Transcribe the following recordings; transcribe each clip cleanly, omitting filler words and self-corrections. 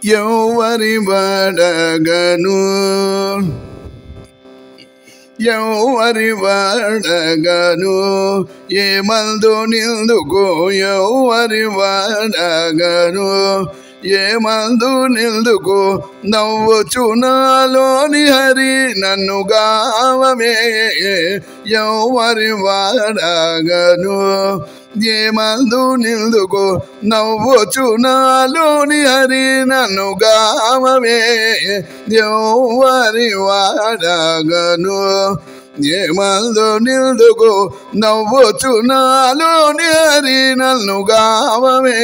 ఎవరి వాడగను ఎవరి వాడగను ఏ మందు నిందుకు ఎవరి వాడగను ఏ మందు నిందుకు నవ్వుచు నాలోని హరి నన్ను గావమే ఎవరి వాడగను ఏ మందు నిందుకు నవ్వుచు నాలోని హరి నన్ను గావమే ఎవరి వాడగను ఏ మందు నిందుకు నవ్వుచు నాలోని హరి నన్ను గావమే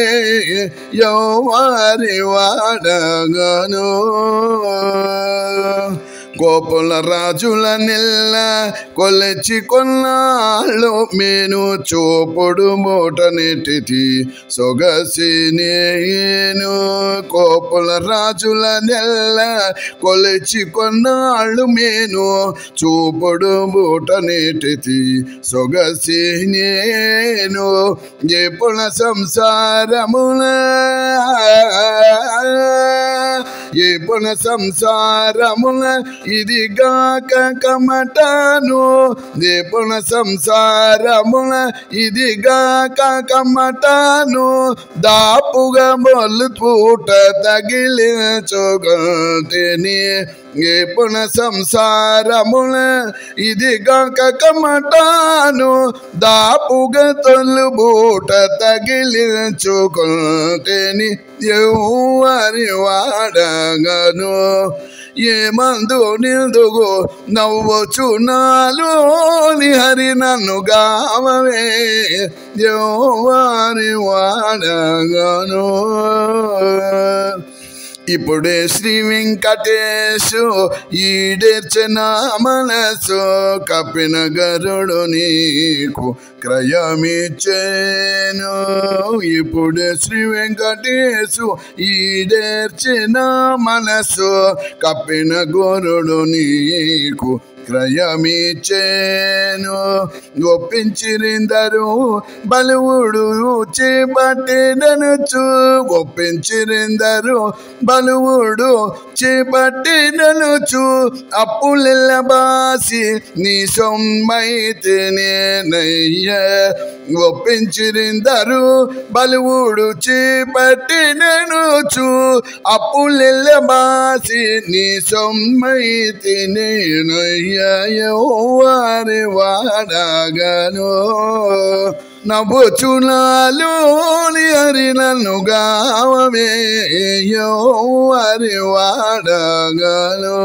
ఎవరి వాడగను గోపుల రాజుల నెల్ల కొలచి కొన్నాళ్ళు మేను చూపుడు మూట నెట్టితి సొగసి నేను గోపుల రాజుల నెల్ల కొలచి కొన్నాళ్ళు మేను చూపుడు మూట నెట్టితి సొగసి నేను ఎప్పుల సంసారమున ఎప్పుల సంసారమున ఇదిగాక కమటాను ఎప్పుల సంసారమున ఇదిగాక కమటాను దాపుగా మొల్లు పూట తగిలించుకుంటేని ఎప్పుల సంసారమున ఇదిగాక కమటాను దాపుగా తొల్లు పూట తగిలించుకుంటేని ఎవరి వాడగను ఏ మందు నిందుకు నవ్వుచు నాలోని హరి నన్ను గావమే ఎవరి వాడగను ఇప్పుడే శ్రీ వెంకటేశు ఈడేర్చిన మనసు కపిన గరుడు నీకు క్రయమిచ్చేను ఇప్పుడే శ్రీ వెంకటేశు ఈడేర్చిన మనసు కపిన గరుడు నీకు క్రయమిచ్చేను ఒప్పించిరిందరు బలువుడు చేపట్టిననుచు ఒప్పించిరిందరు బలువుడు చేపట్టిననుచు అప్పులెల్ల బాసి నీ సొమ్మైతేనేనయ్య ఒప్పించిరిందరు బలువుడు చేపట్టిననుచు అప్పులెల్ల బాసి నీ సొమ్మైతేనేనయ్య ఎవరి వాడగను నవ్వుచు నాలోని హరి నన్ను గావమే ఎవరి వాడగను